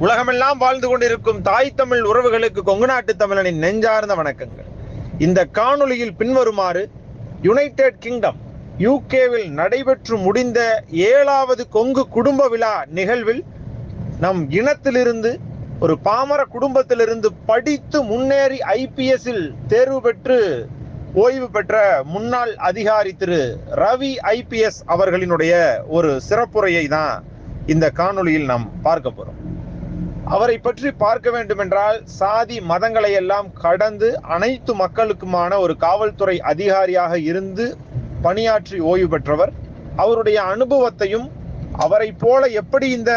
உலகமெல்லாம் வாழ்ந்து கொண்டிருக்கும் தாய் தமிழ் உறவுகளுக்கு கொங்கு நாட்டு தமிழனின் நெஞ்சார்ந்த வணக்கங்கள். இந்த காணொளியில் பின்வருமாறு யுனைடெட் கிங்டம் யூகேவில் நடைபெற்று முடிந்த 7வது கொங்கு குடும்ப விழா நிகழ்வில் நம் இனத்திலிருந்து ஒரு பாமர குடும்பத்திலிருந்து படித்து முன்னேறி IPS-இல் தேர்வு பெற்று ஓய்வு பெற்ற முன்னாள் அதிகாரி திரு ரவி IPS அவர்களினுடைய ஒரு சிறப்புரையை தான் இந்த காணொளியில் நாம் பார்க்க போறோம். அவரை பற்றி பார்க்க வேண்டும் என்றால் சாதி மதங்களை எல்லாம் கடந்து அனைத்து மக்களுக்குமான ஒரு காவல்துறை அதிகாரியாக இருந்து பணியாற்றி ஓய்வு பெற்றவர். அவருடைய அனுபவத்தையும் அவரை போல எப்படி இந்த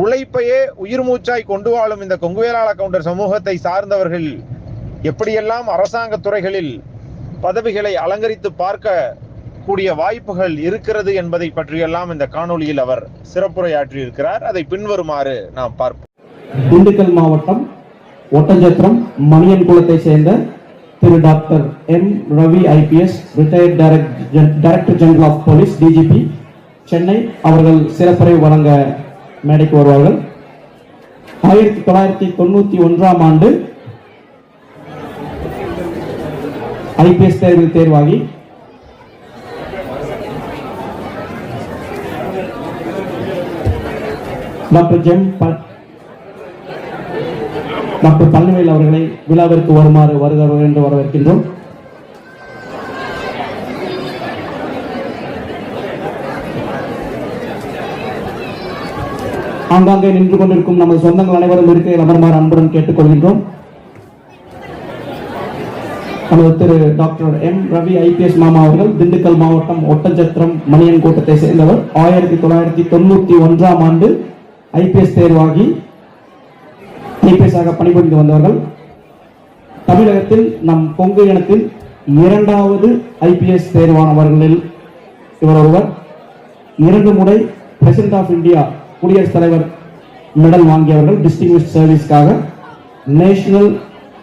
உழைப்பையே உயிர் மூச்சாய் கொண்டு வாழும் இந்த கொங்கு வேளாள கவுண்டர் சமூகத்தை சார்ந்தவர்கள் எப்படியெல்லாம் அரசாங்க துறைகளில் பதவிகளை அலங்கரித்து பார்க்க கூடிய வாய்ப்புகள் இருக்கிறது என்பதை பற்றியெல்லாம் இந்த காணொளியில் அவர் சிறப்புரையாற்றி இருக்கிறார். அதை பின்வருமாறு நாம் பார்ப்போம். திண்டுக்கல் மாவட்டம் ஒட்டஞ்சத்திரம் மணியன் குளத்தை சேர்ந்த Thiru doctor M. Ravi IPS retired director general of police DGP Chennai அவர்கள் சிறப்புரை வழங்க மேடைக்கு வருவார்கள். 1991 ஆண்டு IPS தேர்வில் தேர்வாகி டாக்டர் பழனிவேல் அவர்களை விழாவிற்கு வருமாறு வருகிறவர் என்று வரவேற்கின்றோம். ஆங்காங்கே நின்று கொண்டிருக்கும் நமது சொந்தங்கள் அனைவரும் இருக்கையில் அமர்மாறு அன்புடன் கேட்டுக்கொள்கின்றோம். நமது திரு டாக்டர் M. ரவி IPS மாமா அவர்கள் திண்டுக்கல் மாவட்டம் ஒட்டஞ்சத்திரம் மணியன் கூட்டத்தை சேர்ந்தவர். 1991 ஆண்டு IPS தேர்வாகி IPS ஆக பணிபுரிந்து வந்தவர்கள். தமிழகத்தில் நம் கொங்கு இனத்தில் 2வது IPS தேர்வானவர்களில் இவர் ஒருவர். 2 முறை பிரசிடென்ட் ஆஃப் இந்தியா குடியரசுத் தலைவர் மெடல் வாங்கியவர்கள். டிஸ்டிங்விஷ்ட் சர்வீஸ்க்காக national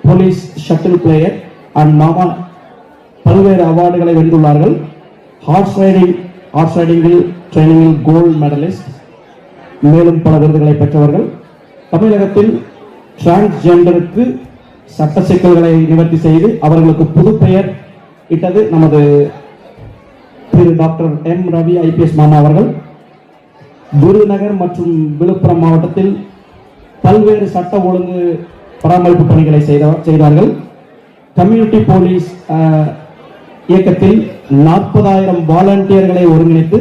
police shuttle player and மாமா பல்வேறு அவார்டுகளை வென்றுள்ளார்கள். ஹார்ஸ் ரைடிங்கில் ட்ரைனிங்கில் கோல்டு மெடலிஸ்ட், மேலும் பல விருதுகளை பெற்றவர்கள். தமிழகத்தில் டிரான்ஸ்ஜெண்டருக்கு சட்ட சிக்கல்களை நிவர்த்தி செய்து அவர்களுக்கு புது பெயர் இட்டது நமது திரு டாக்டர் M. ரவி IPS மாமா அவர்கள். விருதுநகர் மற்றும் விழுப்புரம் மாவட்டத்தில் பல்வேறு சட்ட ஒழுங்கு பராமரிப்பு பணிகளை செய்தார்கள். கம்யூனிட்டி போலீஸ் இயக்கத்தில் 40,000 வாலண்டியர்களை ஒருங்கிணைத்து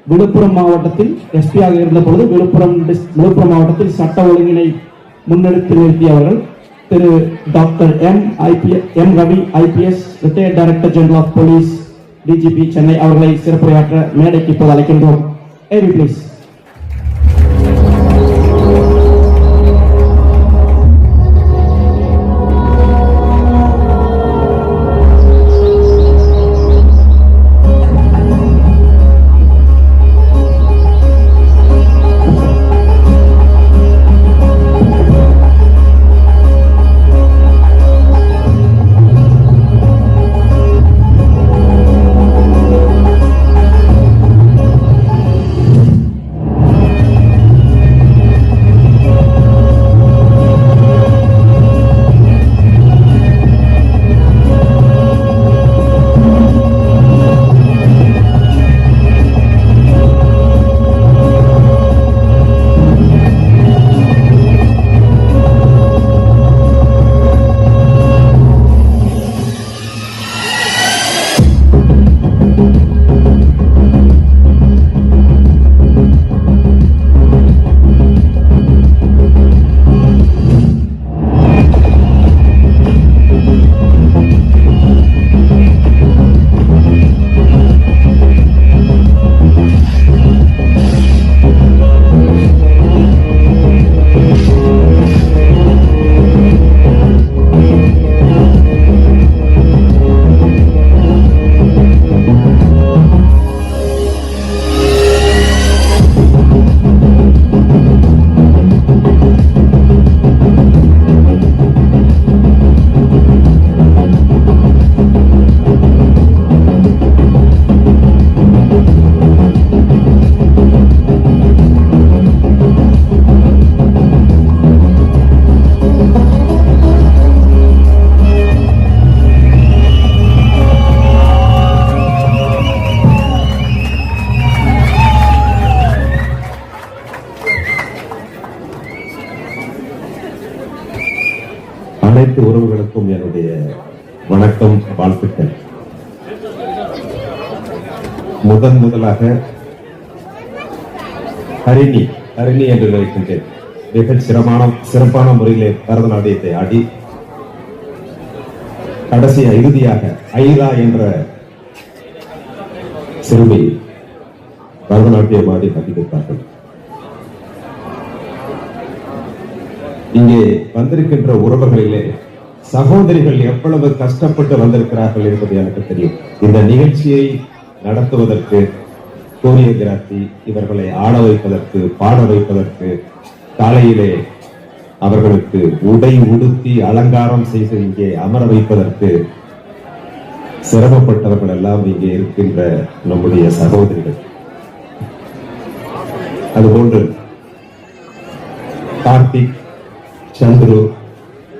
விழுப்புரம் மாவட்டத்தில் SP ஆக இருந்த பொழுது விழுப்புரம் மாவட்டத்தில் சட்ட ஒழுங்கினை முன்னெடுத்து நிறுத்தியவர்கள் Thiru doctor M. Ravi IPS retired director general of police DGP Chennai அவர்களை சிறப்புரையாற்ற மேடைக்கு இப்போது அழைக்கின்றோம். ப்ளீஸ். அனைத்து உறவுகளுக்கும் என்னுடைய வணக்கம், வாழ்த்துக்கள். முதலாக ஹரிணி என்று நினைக்கின்றேன். மிக சிறப்பான முறையிலே பரதநாட்டியத்தை ஆடி இறுதியாக ஐரா என்ற சிறுமி பரதநாட்டியம் ஆடி பதிவிட்டார்கள். இங்கே வந்திருக்கின்ற உறவுகளிலே சகோதரிகள் எவ்வளவு கஷ்டப்பட்டு வந்திருக்கிறார்கள் என்பது எனக்கு தெரியும். இந்த நிகழ்ச்சியை நடத்துவதற்கு, கோரியோகிராபி, இவர்களை ஆட வைப்பதற்கு, பாட வைப்பதற்கு, காலையிலே அவர்களுக்கு உடை உடுத்தி அலங்காரம் செய்து இங்கே அமர வைப்பதற்கு சிரமப்பட்டவர்கள் எல்லாம் இங்கே இருக்கின்ற நம்முடைய சகோதரிகள். அதுபோன்று கார்த்திக், சந்துரு,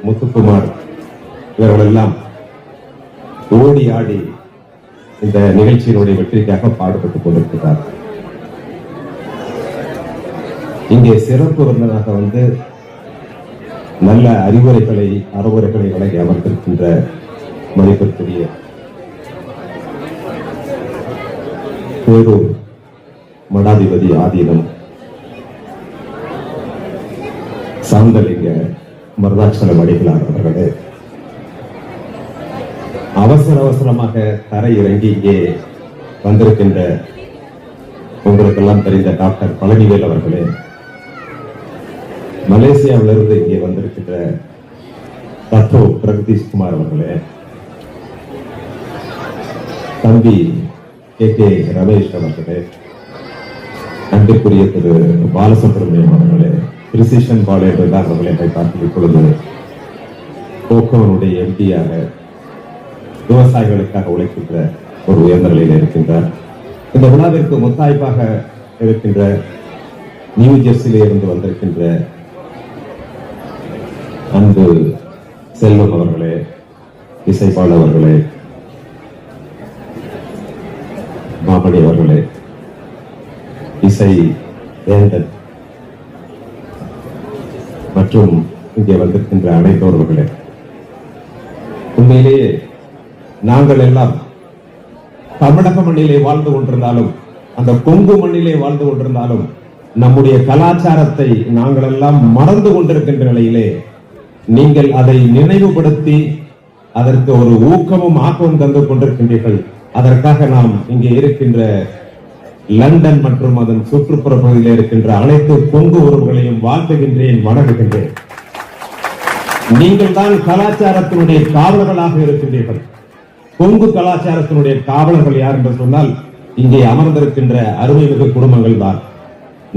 முத்துக்குமார் இவர்கள் எல்லாம் ஓடி ஆடி இந்த நிகழ்ச்சியினுடைய வெற்றிக்காக பாடுபட்டுக் கொண்டிருக்கிறார். இங்கே சிறப்பு விருந்தினராக வந்து நல்ல அறிவுரைகளை வழங்கி அமர்ந்திருக்கின்ற மதிப்பிற்குரிய பேரூர் மடாதிபதி ஆதீனம் சாந்தலிங்க மருதாட்சணம் அடிகளார் அவர்களே, அவசரமாக தரை இறங்கி இங்கே வந்திருக்கின்ற உங்களுக்கெல்லாம் தெரிந்த டாக்டர் பழனிவேல் அவர்களே, மலேசியாவிலிருந்து இங்கே வந்திருக்கின்ற தத்தோ பிரகதீஷ் குமார் அவர்களே, தம்பி கே ரமேஷ் அவர்களே, அன்பிற்குரிய திரு பாலசுப்ரமணியம் அவர்களே, பிரிசிஷன் பாலேண்டர் அவர்களை பார்த்து இப்பொழுது போக்கோனுடைய எம்பியாக விவசாயிகளுக்காக உழைக்கின்ற ஒரு உயர்ந்த நிலையில் இருக்கின்றார். இந்த விழாவிற்கு முத்தாய்ப்பாக இருக்கின்ற நியூ ஜெர்சியிலே இருந்து வந்திருக்கின்ற அன்பு செல்வம் அவர்களே, இசைப்பாளர் அவர்களே, மாமணி அவர்களே, இசை வேந்தன் மற்றும் இங்கே வந்திருக்கின்ற அனைத்தோர்களே, உண்மையிலேயே நாங்கள் எல்லாம் தமிழக மண்ணிலே வாழ்ந்து கொண்டிருந்தாலும், அந்த கொங்கு மண்ணிலே வாழ்ந்து கொண்டிருந்தாலும், நம்முடைய கலாச்சாரத்தை நாங்கள் எல்லாம் மறந்து கொண்டிருக்கின்ற நிலையிலே நீங்கள் அதை நினைவுபடுத்தி அதற்கு ஒரு ஊக்கமும் ஆக்கமும் தந்து கொண்டிருக்கின்றீர்கள். அதற்காக நாம் இங்கே இருக்கின்ற லண்டன் மற்றும் அதன் சுற்றுப்புற பகுதியில் இருக்கின்ற அனைத்து கொங்கு உறவுகளையும் வாழ்த்துகின்றேன், வணங்குகின்றேன். நீங்கள் தான் கலாச்சாரத்தினுடைய காவலர்களாக இருக்கின்றீர்கள். கொங்கு கலாச்சாரத்தினுடைய காவலர்கள் யார் என்று சொன்னால் இங்கே அமர்ந்திருக்கின்ற அருமைமிகு குடும்பங்கள் தான்.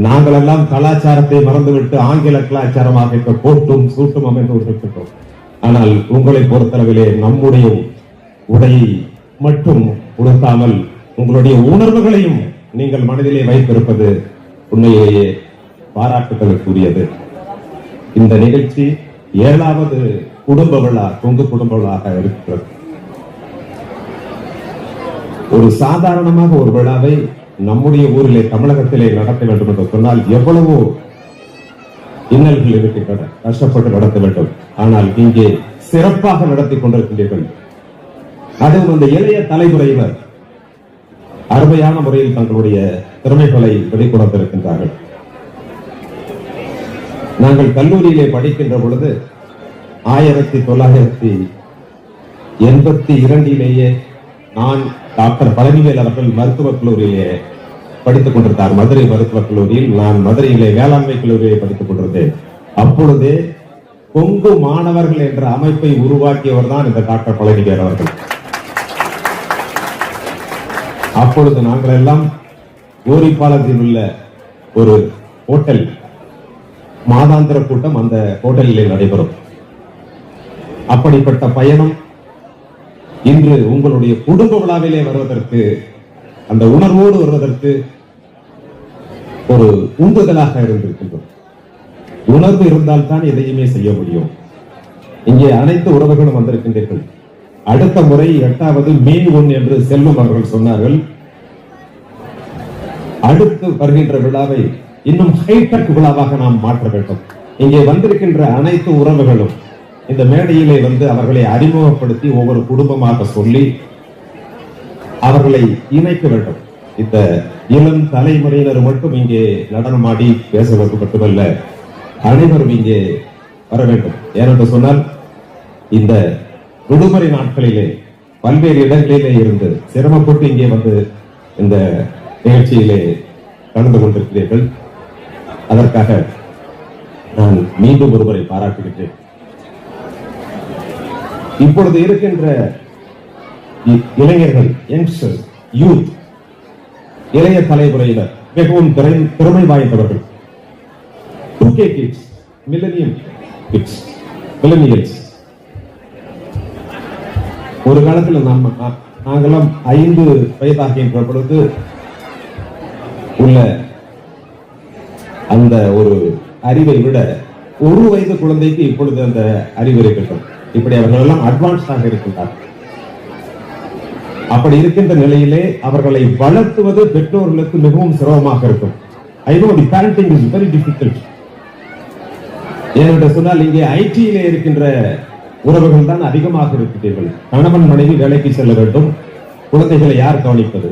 நாங்கள் எல்லாம் கலாச்சாரத்தை மறந்துவிட்டு ஆங்கில கலாச்சாரமாக கோட்டும் சூட்டும் அமைந்து கொண்டிருக்கின்றோம். ஆனால் உங்களை பொறுத்தளவிலே நம்முடைய உடையை மட்டும் உடுத்தாமல் உங்களுடைய உணர்வுகளையும் நீங்கள் மனதிலே வைத்திருப்பது உண்மையிலேயே பாராட்டுகளுக்குரியது. இந்த நிகழ்ச்சி 7வது குடும்ப விழா, கொங்கு குடும்ப விழாக இருக்கிறது. ஒரு சாதாரணமாக ஒரு விழாவை நம்முடைய ஊரிலே தமிழகத்திலே நடத்த வேண்டும் என்று சொன்னால் எவ்வளவோ இன்னல்கள் இருக்கின்றன, கஷ்டப்பட்டு நடத்த வேண்டும். ஆனால் இங்கே சிறப்பாக நடத்தி கொண்டிருக்கின்றீர்கள். அதுவும் அந்த இளைய தலைமுறையினர் அருமையான முறையில் தங்களுடைய திறமைகளை வெளிக்கொண்டிருக்கின்றார்கள். நாங்கள் கல்லூரியிலே படிக்கின்ற பொழுது 1982 நான் டாக்டர் பழனிவேல் அவர்கள் மருத்துவக் கல்லூரியிலே படித்துக் கொண்டிருந்தார். மதுரை மருத்துவக் கல்லூரியில், நான் மதுரையிலே வேளாண்மை கல்லூரியிலே படித்துக் கொண்டிருந்தேன். அப்பொழுதே கொங்கு மாணவர்கள் என்ற அமைப்பை உருவாக்கியவர் தான் இந்த டாக்டர் பழனிவேல் அவர்கள். அப்பொழுது நாங்கள் எல்லாம் கோரிப்பாலத்தில் உள்ள ஒரு ஹோட்டல் மாதாந்திர கூட்டம் அந்த ஹோட்டலிலே நடைபெறும். அப்படிப்பட்ட பயணம் இன்று உங்களுடைய குடும்ப விழாவிலே வருவதற்கு, அந்த உணர்வோடு வருவதற்கு ஒரு உந்துதலாக இருந்திருக்கின்றோம். உணர்வு இருந்தால் தான் எதையுமே செய்ய முடியும். இங்கே அனைத்து உறவுகளும் வந்திருக்கின்றீர்கள். அடுத்த முறை 8வது மே 1 என்று செல்வம் அவர்கள் சொன்னார்கள். அடுத்து வருகின்ற விழாவை இன்னும் ஹைடெக் விழாவாக நாம் மாற்ற வேண்டும். இங்கே வந்திருக்கின்ற அனைத்து உறவுகளும் இந்த மேடையிலே வந்து அவர்களை அறிமுகப்படுத்தி ஒவ்வொரு குடும்பமாக சொல்லி அவர்களை இணைக்க வேண்டும். இந்த இளம் தலைமுறையினர் மட்டும் இங்கே நடனமாடி பேச வேண்டும் மட்டுமல்ல, அனைவரும் இங்கே வர வேண்டும். ஏனென்று சொன்னால் இந்த விடுமுறை நாட்களிலே பல்வேறு இடங்களிலே இருந்து சிரமப்பட்டு இங்கே வந்து இந்த நிகழ்ச்சியிலே கலந்து கொண்டிருக்கிறீர்கள். அதற்காக நான் மீண்டும் ஒருமுறை பாராட்டுகின்றேன். இப்பொழுது இருக்கின்ற இளைஞர்கள், யங்ஸ்டர்ஸ், யூத், இளைய தலைமுறையினர் மிகவும் திறமை வாய்ந்தவர்கள். 2K kids, millennium kids, millennials. ஒரு காலத்தில் நாங்கெல்லாம் 5 வயதாகின்ற பொழுது உள்ள அந்த ஒரு அறிவை விட 1 வயது குழந்தைக்கு இப்பொழுது அந்த அறிவு இருக்கட்டும். இப்படி அவர்கள் எல்லாம் அட்வான்ஸ்டாக இருக்கின்றார்கள். அப்படி இருக்கின்ற நிலையிலே அவர்களை வளர்த்துவது பெற்றோர்களுக்கு மிகவும் சிரமமாக இருக்கும். I know the parenting is very difficult. ஏனென்று சொன்னால் இங்கே ஐடியிலே இருக்கின்ற உறவுகள் தான் அதிகமாக இருக்கிறீர்கள். கணவன் மனைவி வேலைக்கு செல்ல வேண்டும், குழந்தைகளை யார் கவனிப்பது?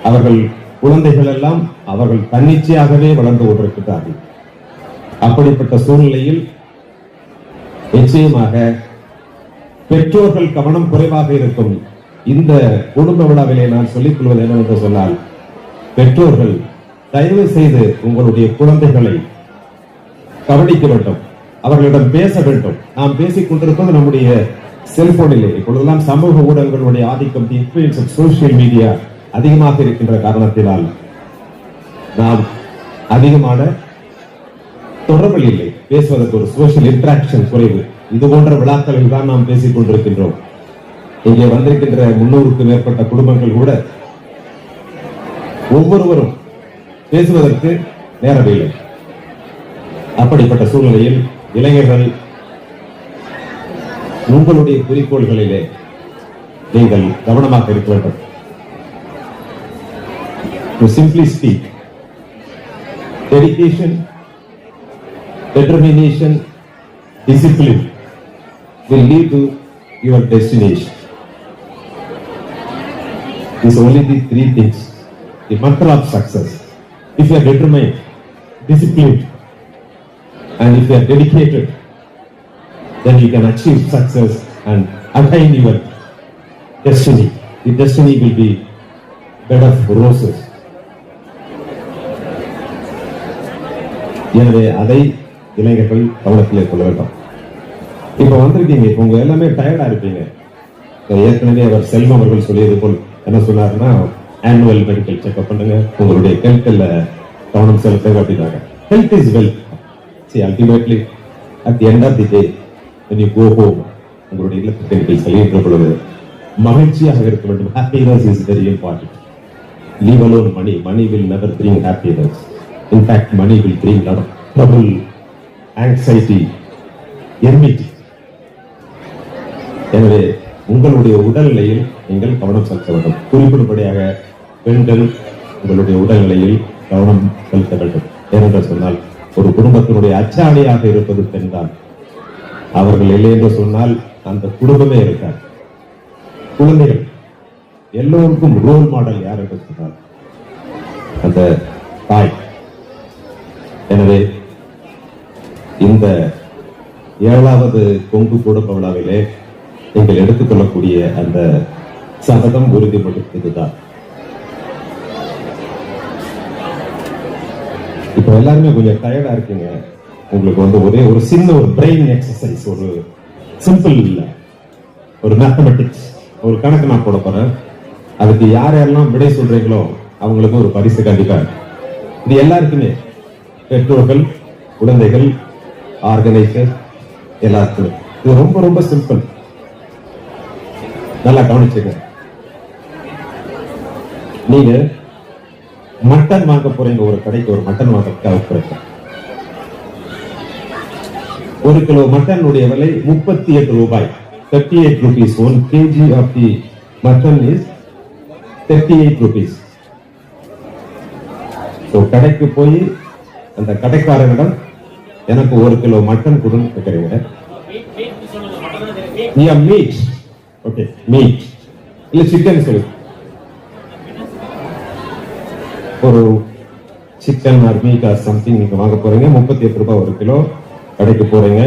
அவர்கள் குழந்தைகள் எல்லாம் அவர்கள் தன்னிச்சையாகவே வளர்ந்து கொண்டிருக்கிறார்கள். அப்படிப்பட்ட சூழ்நிலையில் நிச்சயமாக பெற்றோர்கள் கவனம் குறைவாக இருக்கும். இந்த குடும்ப விழாவிலே நான் சொல்லிக் கொள்வது என்னவென்று சொன்னால், பெற்றோர்கள் தயவு செய்து உங்களுடைய குழந்தைகளை கவனிக்க வேண்டும், அவர்களிடம் பேச வேண்டும். நாம் பேசிக் கொண்டிருப்பது நம்முடைய செல்போனிலே. இப்பொழுதெல்லாம் சமூக ஊடகங்களுடைய ஆதிக்கம், the influence of social media அதிகமாக இருக்கின்ற காரணத்தினால் நாம் அதிகமான தொடர்பில் இல்லை. பேசுவதற்கு ஒரு சோசியல் இன்டராக்ஷன் குறைவு. இது போன்ற விழாக்களில் தான் நாம் பேசிக் கொண்டிருக்கின்றோம். இங்கே வந்திருக்கின்ற 300க்கும் மேற்பட்ட குடும்பங்கள் கூட ஒவ்வொருவரும் பேசுவதற்கு நேரமில்லை. அப்படிப்பட்ட சூழ்நிலையில் இளைஞர்கள், உங்களுடைய குறிக்கோள்களிலே நீங்கள் கவனமாக இருக்க வேண்டும். To simply speak, dedication, determination, discipline will lead to your destination. These are only the 3 things, the mantra of success. If you are determined, disciplined, and if you are dedicated, then you can achieve success and attain your destiny. The destiny will be bed of roses. எனவே அதை இளைஞர்கள் கவனத்தில் கொள்ள வேண்டும். இப்ப வந்திருக்கீங்க, இப்ப உங்க எல்லாமே டயர்டா இருப்பீங்க. ஏற்கனவே அவர் செல்வம் அவர்கள் சொல்லியது போல் என்ன சொன்னாருன்னா, ஆனுவல் மெடிக்கல் செக்அப் பண்ணுங்க, உங்களுடைய ஹெல்த்ல கவனம் செலுத்துங்க அப்படின்னாங்க. Health is wealth. See, ultimately, at the end of the day, when you go home, உங்களுடைய இல்லத்துக்கு நீங்கள் செல்கின்ற பொழுது மகிழ்ச்சியாக இருக்க வேண்டும். Happiness is very important. Leave alone money. Money will never bring happiness. In fact, money will bring lot of trouble, anxiety, enmity. எனவே உங்களுடைய உடல்நிலையில் நீங்கள் கவனம் செலுத்த வேண்டும். குறிப்பிடும்படியாக பெண்கள் உங்களுடைய உடல்நிலையில் கவனம் செலுத்த வேண்டும். ஏனென்று சொன்னால், ஒரு குடும்பத்தினுடைய அச்சாணியாக இருப்பது பெண்தான். அவர்கள் இல்லை என்று சொன்னால் அந்த குடும்பமே இருக்காது. குழந்தைகள் எல்லோருக்கும் ரோல் மாடல் யார் என்று சொன்னால் அந்த தாய். எனவே இந்த 7வது கொங்கு குடும்ப விழாவிலே நீங்கள் எடுத்துக்கொள்ளக்கூடிய அந்த சபதம் உறுதிமொழி இதுதான். இப்ப எல்லாருமே கொஞ்சம் டயர்டா இருக்கீங்க. உங்களுக்கு வந்து ஒரே ஒரு சின்ன ஒரு பிரெயின் எக்ஸசைஸ், ஒரு சிம்பிள் இல்ல, ஒரு மேத்தமெட்டிக்ஸ், ஒரு கணக்கு நான் போட போறேன். அதுக்கு யார் யாரெல்லாம் விடை சொல்றீங்களோ அவங்களுக்கு ஒரு பரிசு கண்டிப்பா. இது எல்லாருக்குமே, பெற்றோர்கள், குழந்தைகள், ஆர்கனைசர், எல்லாருக்குமே. இது ரொம்ப ரொம்ப சிம்பிள். நல்லா கவனிச்சுங்க. நீங்க மட்டன் வாங்க போறீங்க, ஒரு கடைக்கு ஒரு மட்டன் வாங்க போறீங்க. 1 கிலோ மட்டனுடைய விலை 38 ரூபாய். 38 rupees. 1 kg of the mutton is 38 rupees. So கடைக்கு போய் அந்த கடைக்காரனிடம் எனக்கு 1 கிலோ மட்டன் கொடுன்னு கேட்கறீங்க. Yeah, meat. Okay, meat. இல்ல சிக்கன் சொல்லு. ஒரு chicken or meet or something நீங்க வாங்க போறீங்க, 38 ரூபாய் ஒரு கிலோ. கடைக்கு போறீங்க,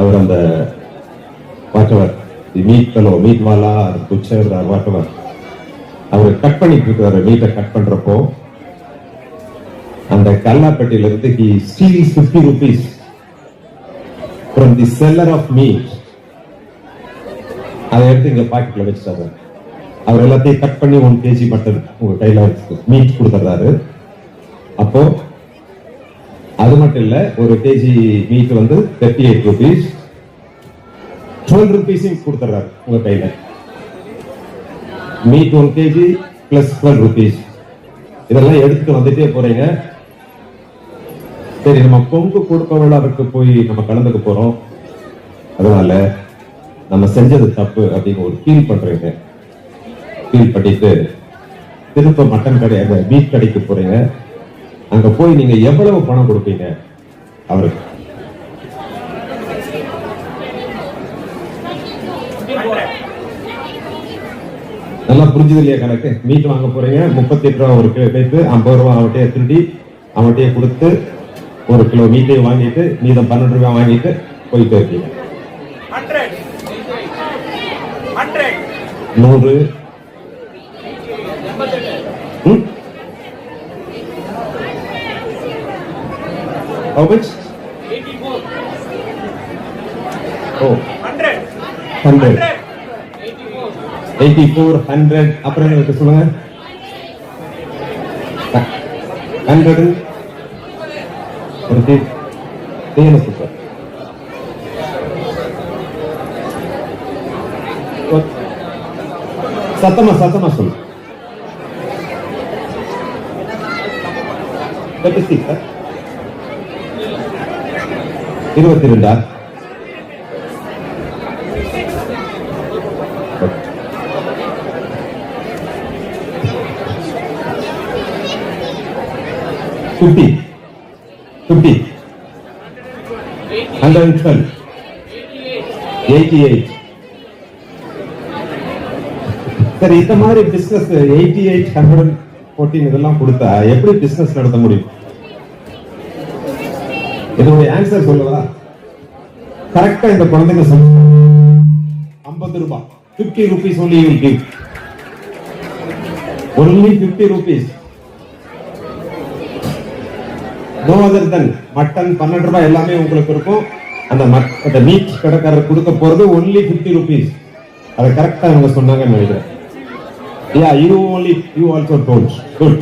அவர் அந்த வாட்டவர் மீட் கலோ மீட் வாலா புச்சர் வாட்டவர் அவர் கட் பண்ணிட்டு இருக்காரு. மீட்டை கட் பண்றப்போ அந்த கல்லாப்பட்டியில இருந்து he steals 50 rupees from the seller of meat. அதை எடுத்து இங்க பாக்கெட்ல வச்சுட்டாரு. அவர் எல்லாத்தையும் கட் பண்ணி 1 kg மட்டன் உங்க கையில மீட் கொடுத்துறாரு. அப்போ அது மட்டும் இல்ல, ஒரு கேஜி மீட் வந்து 38 rupees, 12 rupees கொடுத்துறாரு உங்க கையில. Meet 1 kg plus 12 rupees. இதெல்லாம் எடுத்துட்டு வந்துட்டே போறீங்க. சரி, நம்ம கொங்கு கொடுக்க விழாவுக்கு போய் நம்ம கலந்துக்க போறோம், அதனால நம்ம செஞ்சது தப்பு அப்படின்னு ஒரு ஃபீல் பண்றீங்க. ஃபீல் பண்ணிட்டு திரும்ப மட்டன் கடை அந்த மீட் கடைக்கு போறீங்க. அங்க போய் நீங்க எவ்வளவு பணம் கொடுப்பீங்க அவருக்கு? நல்லா புரிஞ்சது இல்லையா கணக்கு? மீட் வாங்க போறீங்க, 38 ரூபாய் ஒரு கிலோ கேட்டு 50 ரூபாய் அவட்டையே திருடி அவட்டையே கொடுத்து 1 கிலோ மீட்டையும் வாங்கிட்டு மீதம் 12 ரூபாய் வாங்கிட்டு போயிட்டு இருக்கீங்க. 100 How much? 84. Oh. 100. 84, 100. அப்புறம் என்ன சொல்லுங்க? 100. ஒரு என்ன சூப்பர். சத்தமா சொல்லு. 36. 22. $50. 112. 88. சரி, இந்த மாதிரி பிசினஸ் 88, 114 இதெல்லாம் கொடுத்தா எப்படி பிசினஸ் நடத்த முடியும்? இதனுடைய ஆன்சர் சொல்லவா? கரெக்டா இந்த குழந்தைங்க சொல்ல 50 ரூபாய், 50 rupees only you will give. Only 50 rupees. No other than mutton 12 ரூபாய் எல்லாமே உங்களுக்கு இருக்கும். அந்த மீட் கடைக்காரர் கொடுக்க போறது only 50 rupees. அதை கரெக்டா இவங்க சொன்னாங்கன்னு நினைக்கிறேன். Yeah, you also told. Good.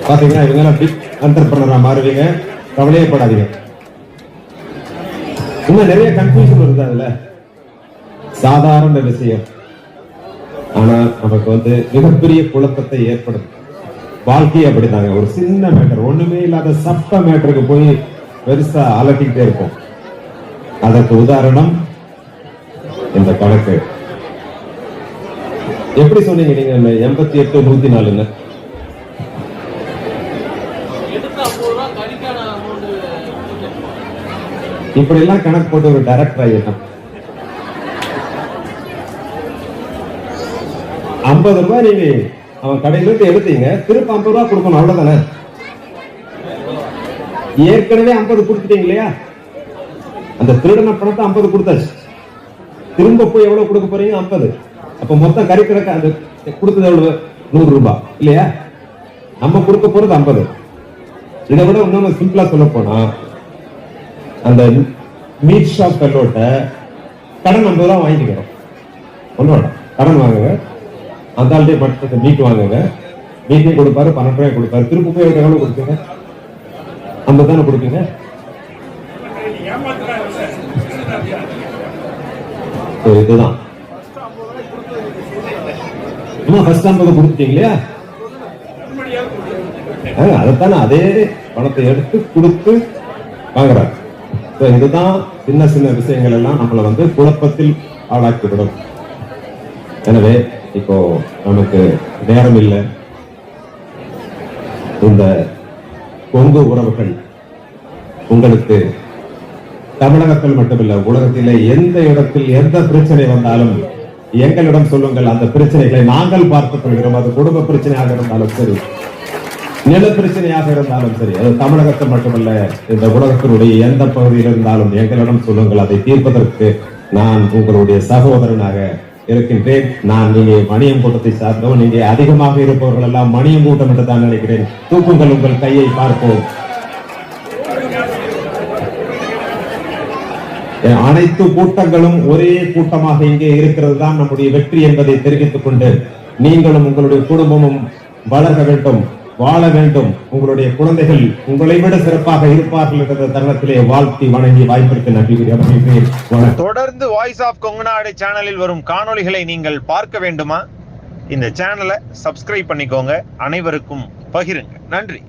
பாத்தீங்கன்னா இவங்க எல்லாம் பிக் என்டர்பிரனரா மாறுவீங்க, கவலையே படாதீங்க. இன்னும் நிறைய கன்ஃபியூஷன் வருது அதுல. சாதாரண விஷயம், ஆனா நமக்கு வந்து மிகப்பெரிய குழப்பத்தை ஏற்படும். வாழ்க்கையை அப்படித்தாங்க, ஒரு சின்ன மேட்டர், ஒண்ணுமே இல்லாத சப்ப மேட்டருக்கு போய் பெருசா அலட்டிக்கிட்டே இருப்போம். அதற்கு உதாரணம் இந்த கணக்கு. எப்படி சொன்னீங்க நீங்க 88, 104? இப்படி எல்லாம் கணக்கு போட்டு ஒரு டைரக்டர் ஆகிட்டான். 50 ரூபாய் நீங்க அவன் கடையில இருந்து எடுத்தீங்க, திருப்ப 50 ரூபாய் கொடுக்கணும், அவ்வளவுதானே? ஏற்கனவே 50 கொடுத்துட்டீங்க இல்லையா? அந்த திருடன பணத்தை 50 கொடுத்தாச்சு, திரும்ப போய் எவ்வளவு கொடுக்க போறீங்க? 50. அப்ப மொத்தம் கறி கிடக்க அந்த கொடுத்தது எவ்வளவு? 100 ரூபாய் இல்லையா? நம்ம கொடுக்க போறது 50. இதை விட இன்னொன்னு சிம்பிளா சொல்ல போனா, அந்த மீட் ஷாப் கல்லோட்ட கடன் 50 ரூபாய் வாங்கிக்கிறோம். ஒன்னோட கடன் வாங்குங்க, அந்த ஆள்டே மட்டும் மீட் வாங்குங்க, மீட்டையும் கொடுப்பாரு, 12 ரூபாய் கொடுப்பாரு, திரும்ப போய் எவ்வளவு கொடுப்பீங்க? 50 தானே கொடுப்பீங்க. இதுதான் ஃபர்ஸ்ட் 50 கொடுத்துட்டீங்க இல்லையா? அதைத்தானே அதே பணத்தை எடுத்து கொடுத்து வாங்குறாங்க. இதுதான் சின்ன சின்ன விஷயங்கள் எல்லாம் நம்மளை வந்து குழப்பத்தில் ஆளாக்கிவிடும். எனவே இப்போ நமக்கு நேரம் இல்லை. இந்த கொங்கு உறவுகள் உங்களுக்கு தமிழகத்தில் மட்டுமில்ல, உலகத்திலே எந்த இடத்தில் எந்த பிரச்சனை வந்தாலும் எங்களிடம் சொல்லுங்கள். அந்த பிரச்சனைகளை நாங்கள் பார்த்துக் கொள்கிறோம். அது குடும்ப பிரச்சனையாக இருந்தாலும் சரி, நில பிரச்சனையாக இருந்தாலும் சரி, அது தமிழகத்தில் மட்டுமல்ல, இந்த உலகத்தினுடைய எந்த பகுதியில் இருந்தாலும் எங்களிடம் சொல்லுங்கள். அதை தீர்ப்பதற்கு நான் உங்களுடைய சகோதரனாக இருக்கின்றேன். நான் நீங்க மணியங்கூட்டத்தை சார்ந்தவன். நீங்க அதிகமாக இருப்பவர்கள் எல்லாம் மணியங்கூட்டம் என்று தான் நினைக்கிறேன். தூக்குங்கள் உங்கள் கையை பார்ப்போம். அனைத்து கூட்டங்களும் ஒரே கூட்டமாக இங்கே இருக்கிறது தான் நம்முடைய வெற்றி என்பதை தெரிவித்துக் கொண்டு, நீங்களும் உங்களுடைய குடும்பமும் வளர வேண்டும், வாழ வேண்டும். உங்களுடைய குழந்தைகள் உங்களை விட சிறப்பாக இருப்பார்கள் என்ற தருணத்திலே வாழ்த்தி வணங்கி வாய்ப்பிற்கு நன்றி. தொடர்ந்து வாய்ஸ் ஆஃப் கொங்குநாடு சேனலில் வரும் காணொளிகளை நீங்கள் பார்க்க வேண்டுமா? இந்த சேனலை சப்ஸ்கிரைப் பண்ணிக்கோங்க, அனைவருக்கும் பகிருங்க. நன்றி.